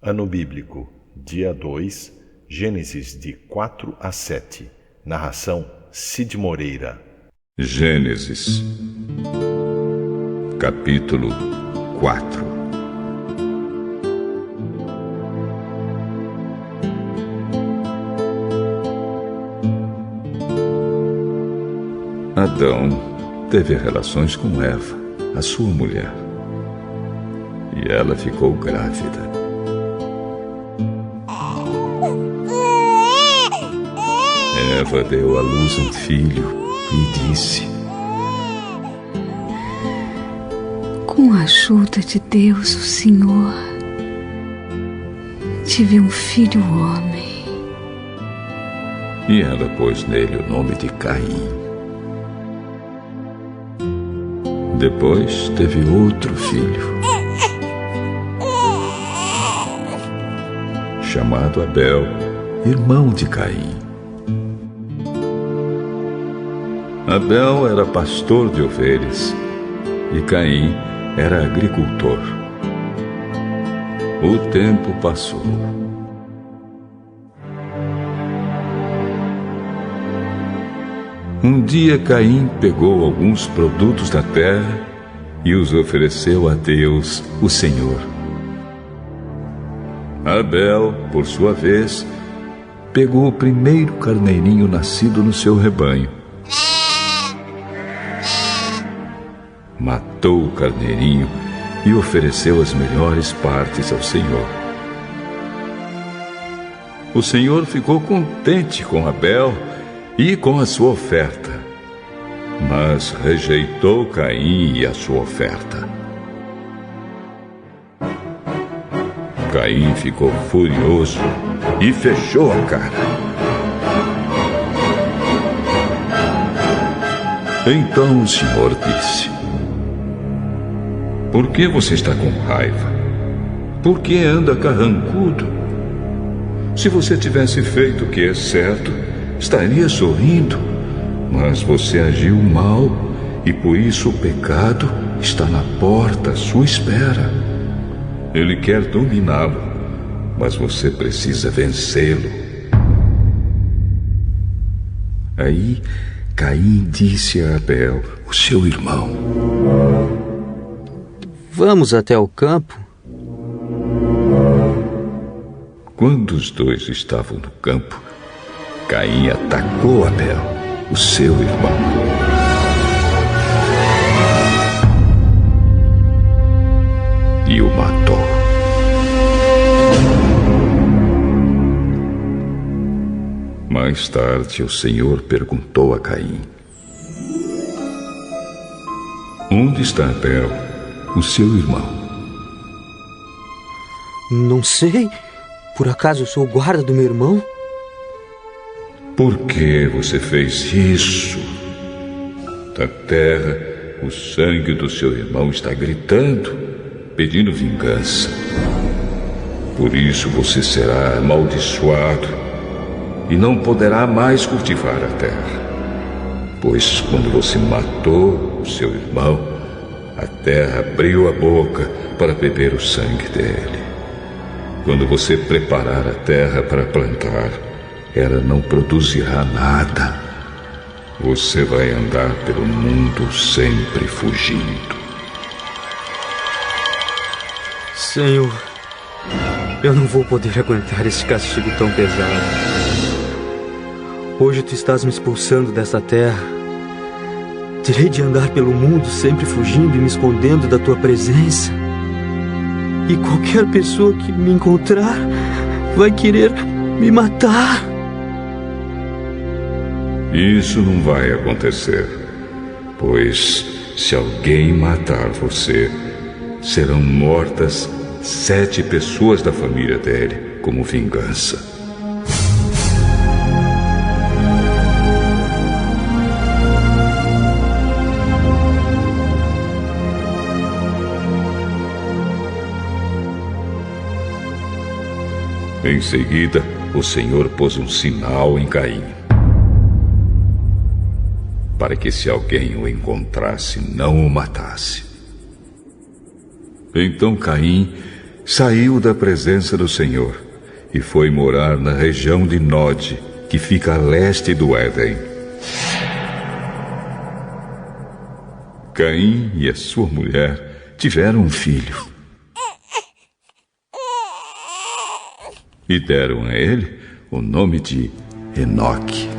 Ano Bíblico, dia 2, Gênesis de 4 a 7. Narração Cid Moreira. Gênesis, capítulo 4. Adão teve relações com Eva, a sua mulher, e ela ficou grávida. Eva deu à luz um filho e disse: com a ajuda de Deus, o Senhor, tive um filho homem. E ela pôs nele o nome de Caim. Depois teve outro filho, chamado Abel, irmão de Caim. Abel era pastor de ovelhas e Caim era agricultor. O tempo passou. Um dia Caim pegou alguns produtos da terra e os ofereceu a Deus, o Senhor. Abel, por sua vez, pegou o primeiro carneirinho nascido no seu rebanho. Matou o carneirinho e ofereceu as melhores partes ao Senhor. O Senhor ficou contente com Abel e com a sua oferta, mas rejeitou Caim e a sua oferta. Caim ficou furioso e fechou a cara. Então o Senhor disse: por que você está com raiva? Por que anda carrancudo? Se você tivesse feito o que é certo, estaria sorrindo, mas você agiu mal e por isso o pecado está na porta à sua espera. Ele quer dominá-lo, mas você precisa vencê-lo. Aí Caim disse a Abel, o seu irmão: vamos até o campo? Quando os dois estavam no campo, Caim atacou Abel, o seu irmão. E o matou. Mais tarde, o Senhor perguntou a Caim: onde está Abel, o seu irmão? Não sei. Por acaso eu sou o guarda do meu irmão? Por que você fez isso? Da terra, o sangue do seu irmão está gritando, pedindo vingança. Por isso você será amaldiçoado e não poderá mais cultivar a terra. Pois quando você matou o seu irmão, a terra abriu a boca para beber o sangue dele. Quando você preparar a terra para plantar, ela não produzirá nada. Você vai andar pelo mundo sempre fugindo. Senhor, eu não vou poder aguentar esse castigo tão pesado. Hoje tu estás me expulsando dessa terra. Terei de andar pelo mundo sempre fugindo e me escondendo da tua presença. E qualquer pessoa que me encontrar vai querer me matar. Isso não vai acontecer, pois se alguém matar você, serão mortas 7 pessoas da família dele como vingança. Em seguida, o Senhor pôs um sinal em Caim, para que se alguém o encontrasse, não o matasse. Então Caim saiu da presença do Senhor e foi morar na região de Nod, que fica a leste do Éden. Caim e a sua mulher tiveram um filho e deram a ele o nome de Enoque.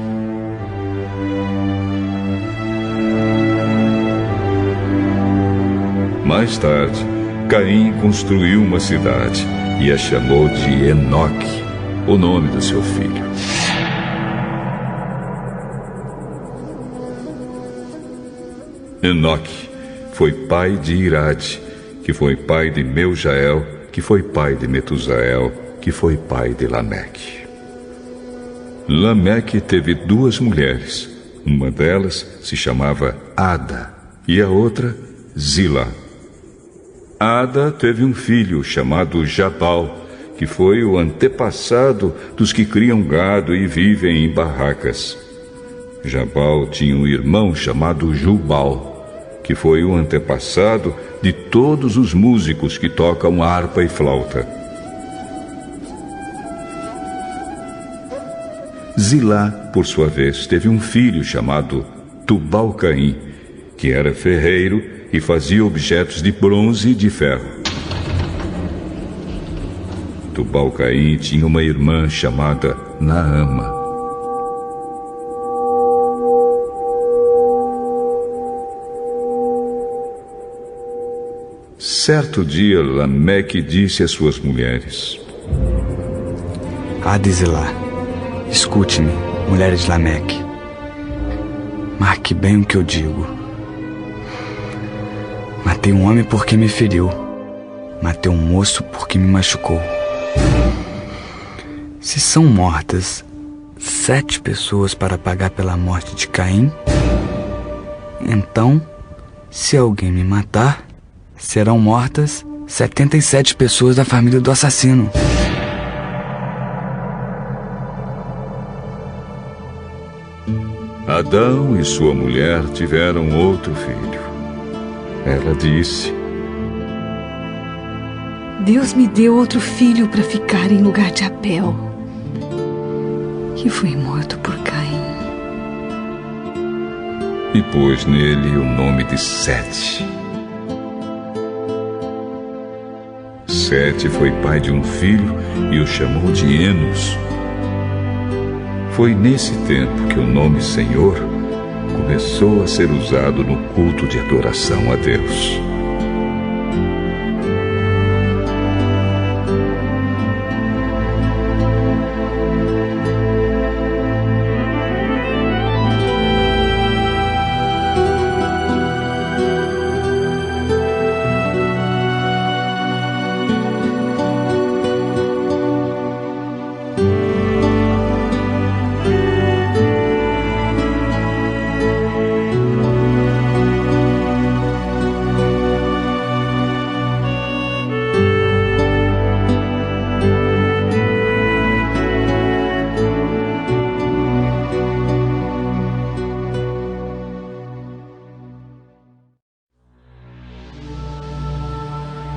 Mais tarde, Caim construiu uma cidade e a chamou de Enoque, o nome do seu filho. Enoque foi pai de Irade, que foi pai de Meujael, que foi pai de Metusael, que foi pai de Lameque. Lameque teve 2 mulheres. Uma delas se chamava Ada e a outra Zila. Ada teve um filho chamado Jabal, que foi o antepassado dos que criam gado e vivem em barracas. Jabal tinha um irmão chamado Jubal, que foi o antepassado de todos os músicos que tocam harpa e flauta. Zilá, por sua vez, teve um filho chamado Tubal-Caim, que era ferreiro e fazia objetos de bronze e de ferro. Tubal-Caim tinha uma irmã chamada Naama. Certo dia, Lameque disse às suas mulheres: Ada e Zilá, escute-me, mulheres de Lameque. Marque bem o que eu digo. Matei um homem porque me feriu. Matei um moço porque me machucou. Se são mortas 7 pessoas para pagar pela morte de Caim, então, se alguém me matar, serão mortas 77 pessoas da família do assassino. Adão e sua mulher tiveram outro filho. Ela disse: Deus me deu outro filho para ficar em lugar de Abel, que foi morto por Caim. E pôs nele o nome de Sete. Sete foi pai de um filho e o chamou de Enos. Foi nesse tempo que o nome Senhor começou a ser usado no culto de adoração a Deus.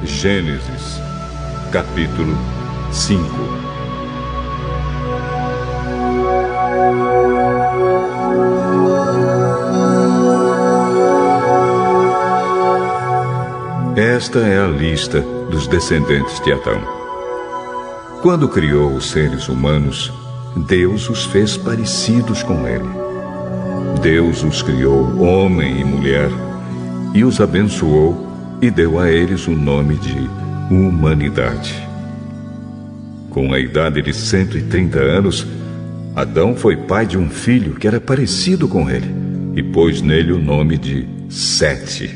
Gênesis, capítulo 5. Esta é a lista dos descendentes de Adão. Quando criou os seres humanos, Deus os fez parecidos com ele. Deus os criou homem e mulher e os abençoou e deu a eles o nome de humanidade. Com a idade de 130 anos, Adão foi pai de um filho que era parecido com ele e pôs nele o nome de Sete.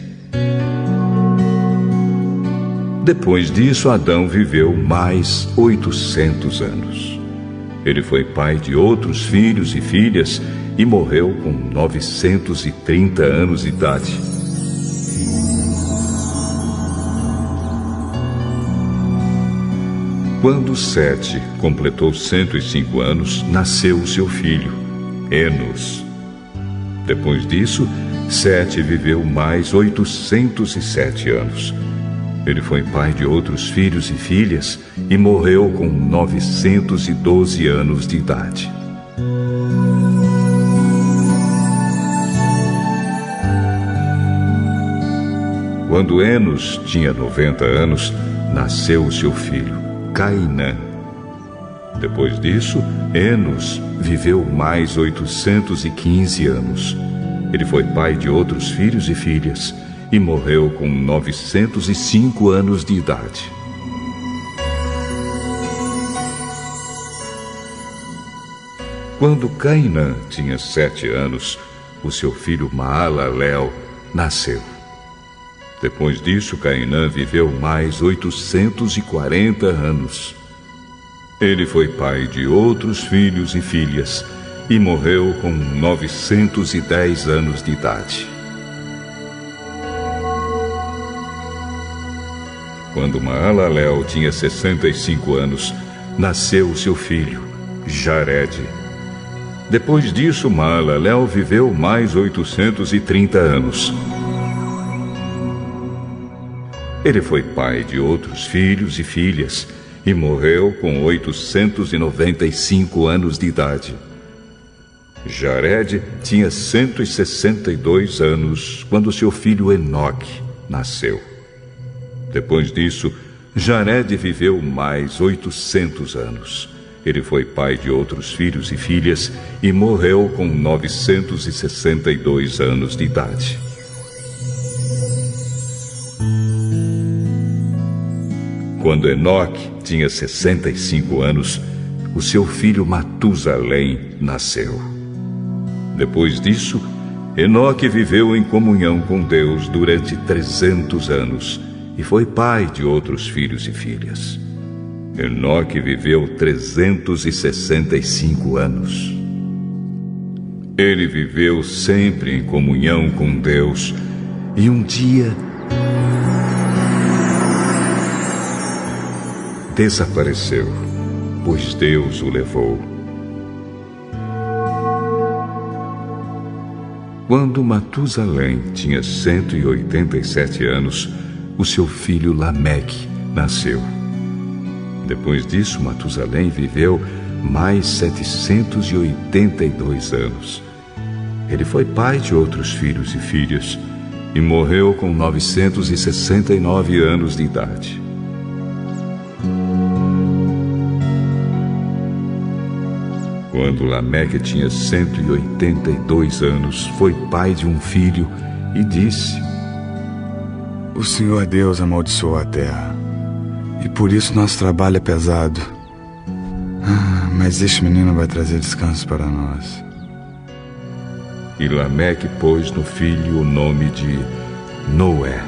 Depois disso, Adão viveu mais 800 anos. Ele foi pai de outros filhos e filhas e morreu com 930 anos de idade. Quando Sete completou 105 anos, nasceu o seu filho, Enos. Depois disso, Sete viveu mais 807 anos. Ele foi pai de outros filhos e filhas e morreu com 912 anos de idade. Quando Enos tinha 90 anos, nasceu o seu filho, Cainã. Depois disso, Enos viveu mais 815 anos. Ele foi pai de outros filhos e filhas e morreu com 905 anos de idade. Quando Cainã tinha 7 anos, o seu filho Maalalel nasceu. Depois disso, Cainã viveu mais 840 anos. Ele foi pai de outros filhos e filhas e morreu com 910 anos de idade. Quando Maalalel tinha 65 anos, nasceu o seu filho, Jared. Depois disso, Maalalel viveu mais 830 anos. Ele foi pai de outros filhos e filhas e morreu com 895 anos de idade. Jared tinha 162 anos quando seu filho Enoque nasceu. Depois disso, Jared viveu mais 800 anos. Ele foi pai de outros filhos e filhas e morreu com 962 anos de idade. Quando Enoque tinha 65 anos, o seu filho Matusalém nasceu. Depois disso, Enoque viveu em comunhão com Deus durante 300 anos e foi pai de outros filhos e filhas. Enoque viveu 365 anos. Ele viveu sempre em comunhão com Deus e um dia desapareceu, pois Deus o levou. Quando Matusalém tinha 187 anos, o seu filho Lameque nasceu. Depois disso, Matusalém viveu mais 782 anos. Ele foi pai de outros filhos e filhas e morreu com 969 anos de idade. Quando Lameque tinha 182 anos, foi pai de um filho e disse: O Senhor Deus amaldiçoou a terra, e por isso nosso trabalho é pesado. Mas este menino vai trazer descanso para nós. E Lameque pôs no filho o nome de Noé.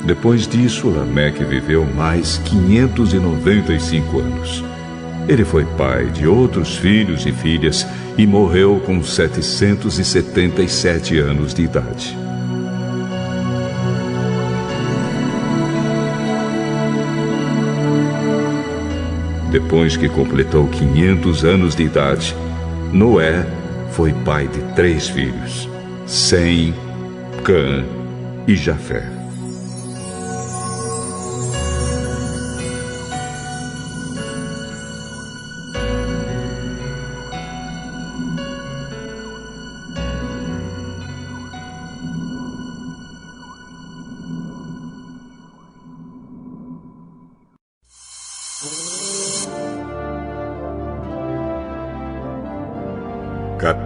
Depois disso, Lameque viveu mais 595 anos. Ele foi pai de outros filhos e filhas e morreu com 777 anos de idade. Depois que completou 500 anos de idade, Noé foi pai de 3 filhos, Sem, Cã e Jafé.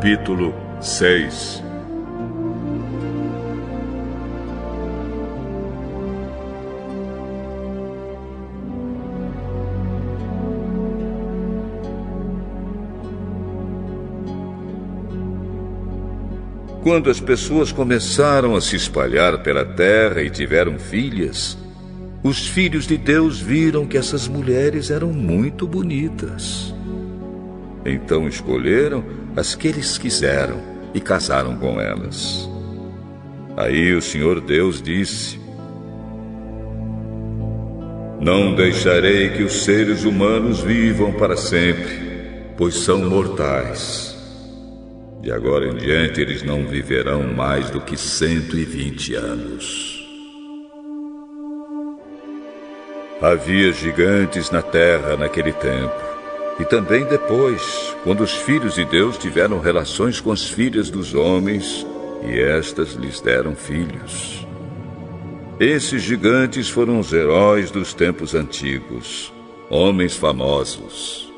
Capítulo 6. Quando as pessoas começaram a se espalhar pela terra e tiveram filhas, os filhos de Deus viram que essas mulheres eram muito bonitas. Então escolheram as que eles quiseram e casaram com elas. Aí o Senhor Deus disse: Não deixarei que os seres humanos vivam para sempre, pois são mortais. De agora em diante eles não viverão mais do que 120 anos. Havia gigantes na terra naquele tempo, e também depois, quando os filhos de Deus tiveram relações com as filhas dos homens, e estas lhes deram filhos. Esses gigantes foram os heróis dos tempos antigos, homens famosos.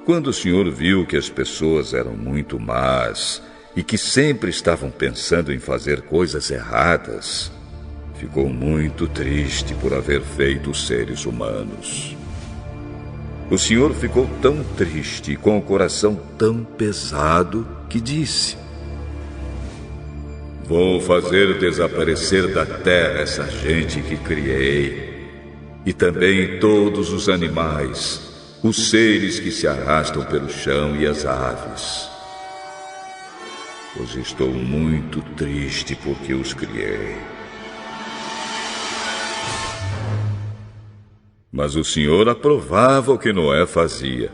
Quando o Senhor viu que as pessoas eram muito más e que sempre estavam pensando em fazer coisas erradas, ficou muito triste por haver feito os seres humanos. O Senhor ficou tão triste e com o coração tão pesado que disse: vou fazer desaparecer da terra essa gente que criei, e também todos os animais, os seres que se arrastam pelo chão e as aves. Pois estou muito triste porque os criei. Mas o Senhor aprovava o que Noé fazia.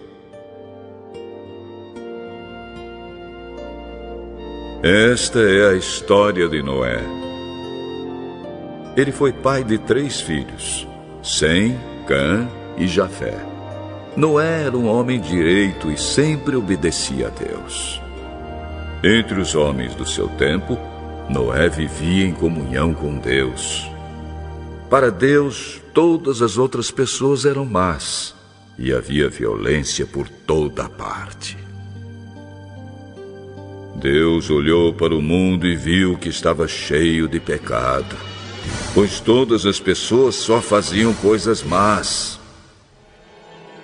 Esta é a história de Noé. Ele foi pai de 3 filhos, Sem, Cã e Jafé. Noé era um homem direito e sempre obedecia a Deus. Entre os homens do seu tempo, Noé vivia em comunhão com Deus. Para Deus, todas as outras pessoas eram más, e havia violência por toda a parte. Deus olhou para o mundo e viu que estava cheio de pecado, pois todas as pessoas só faziam coisas más.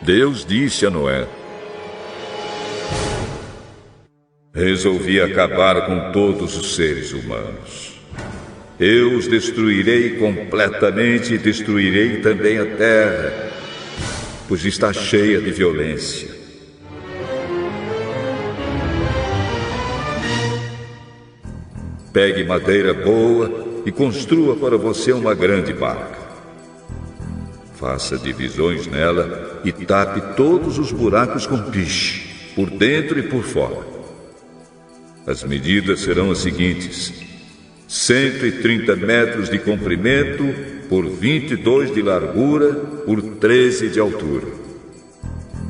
Deus disse a Noé: resolvi acabar com todos os seres humanos. Eu os destruirei completamente e destruirei também a terra, pois está cheia de violência. Pegue madeira boa e construa para você uma grande barca. Faça divisões nela e tape todos os buracos com piche, por dentro e por fora. As medidas serão as seguintes: 130 metros de comprimento por 22 de largura por 13 de altura.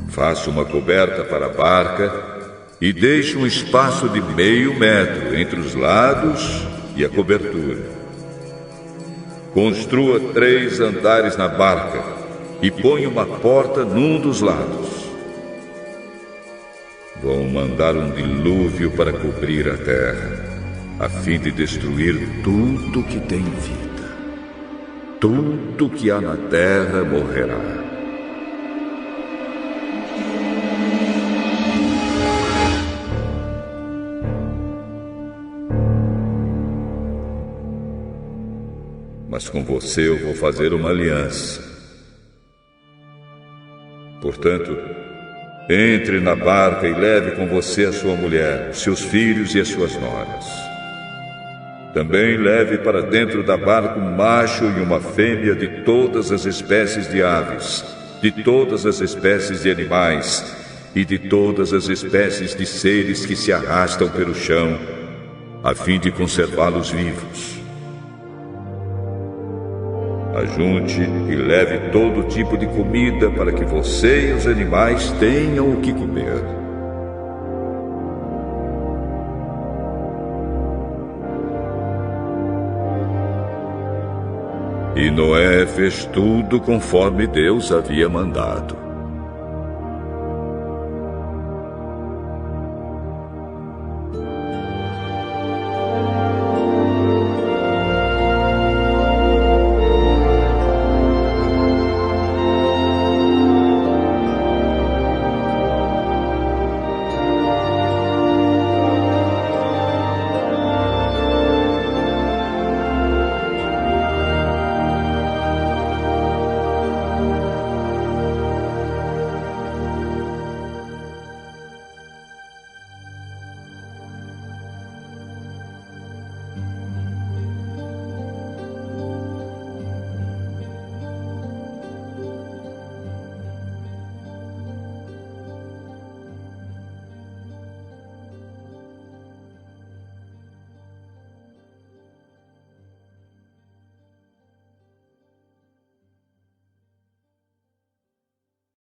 Faça uma coberta para a barca e deixe um espaço de meio metro entre os lados e a cobertura. Construa 3 andares na barca e ponha uma porta num dos lados. Vou mandar um dilúvio para cobrir a terra, a fim de destruir tudo que tem vida. Tudo que há na terra morrerá. Mas com você eu vou fazer uma aliança. Portanto, entre na barca e leve com você a sua mulher, seus filhos e as suas noras. Também leve para dentro da barca um macho e uma fêmea de todas as espécies de aves, de todas as espécies de animais e de todas as espécies de seres que se arrastam pelo chão, a fim de conservá-los vivos. Ajunte e leve todo tipo de comida para que você e os animais tenham o que comer. E Noé fez tudo conforme Deus havia mandado.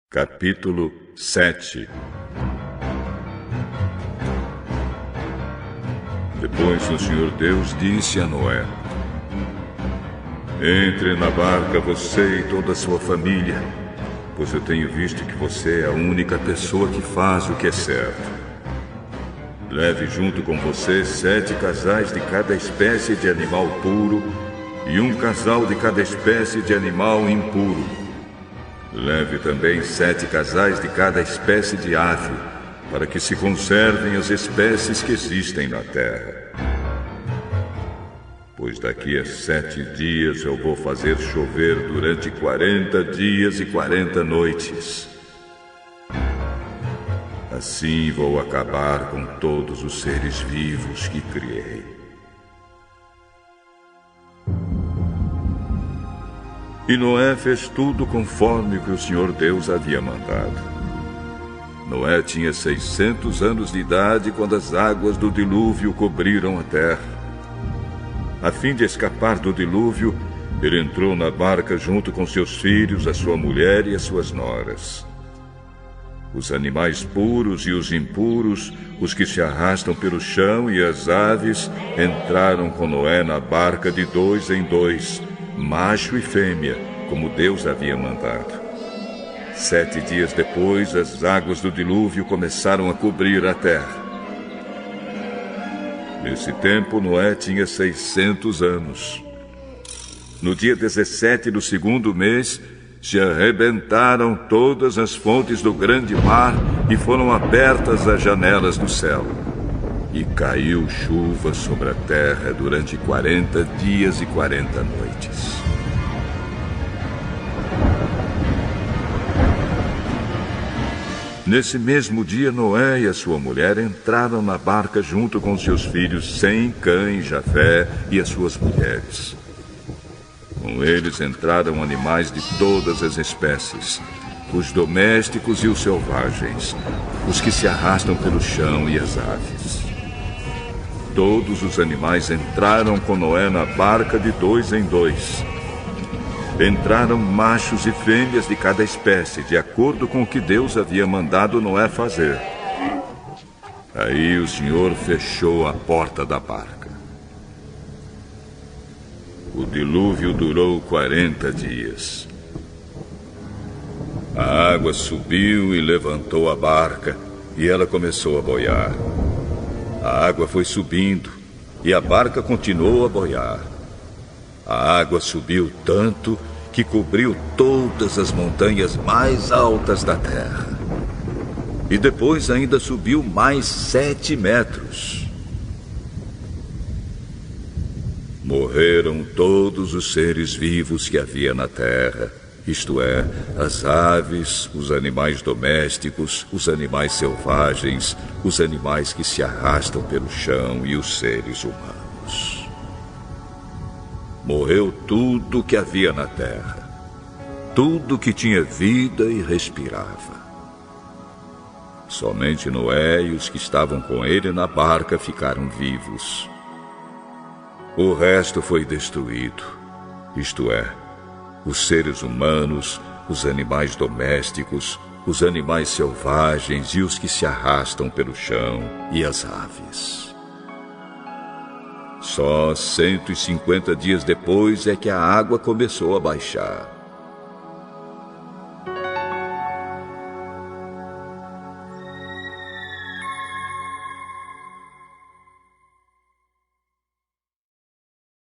Capítulo 7. Depois o Senhor Deus disse a Noé: Entre na barca você e toda a sua família, pois eu tenho visto que você é a única pessoa que faz o que é certo. Leve junto com você 7 casais de cada espécie de animal puro e 1 casal de cada espécie de animal impuro. Leve também 7 casais de cada espécie de ave, para que se conservem as espécies que existem na terra. Pois daqui a 7 dias eu vou fazer chover durante 40 dias e 40 noites. Assim vou acabar com todos os seres vivos que criei. E Noé fez tudo conforme o que o Senhor Deus havia mandado. Noé tinha 600 anos de idade quando as águas do dilúvio cobriram a terra. A fim de escapar do dilúvio, ele entrou na barca junto com seus filhos, a sua mulher e as suas noras. Os animais puros e os impuros, os que se arrastam pelo chão e as aves, entraram com Noé na barca de 2 em 2, macho e fêmea, como Deus havia mandado. 7 dias depois, as águas do dilúvio começaram a cobrir a terra. Nesse tempo, Noé tinha 600 anos. No dia 17 do 2º mês, se arrebentaram todas as fontes do grande mar e foram abertas as janelas do céu. E caiu chuva sobre a terra durante 40 dias e 40 noites. Nesse mesmo dia, Noé e a sua mulher entraram na barca junto com seus filhos Sem, Cã e Jafé e as suas mulheres. Com eles entraram animais de todas as espécies, os domésticos e os selvagens, os que se arrastam pelo chão e as aves. Todos os animais entraram com Noé na barca de 2 em 2. Entraram machos e fêmeas de cada espécie, de acordo com o que Deus havia mandado Noé fazer. Aí o Senhor fechou a porta da barca. O dilúvio durou 40 dias. A água subiu e levantou a barca, e ela começou a boiar. A água foi subindo, e a barca continuou a boiar. A água subiu tanto que cobriu todas as montanhas mais altas da terra. E depois ainda subiu mais 7 metros. Morreram todos os seres vivos que havia na terra, isto é, as aves, os animais domésticos, os animais selvagens, os animais que se arrastam pelo chão e os seres humanos. Morreu tudo que havia na terra, tudo que tinha vida e respirava. Somente Noé e os que estavam com ele na barca ficaram vivos. O resto foi destruído, isto é, os seres humanos, os animais domésticos, os animais selvagens e os que se arrastam pelo chão e as aves. Só 150 dias depois é que a água começou a baixar.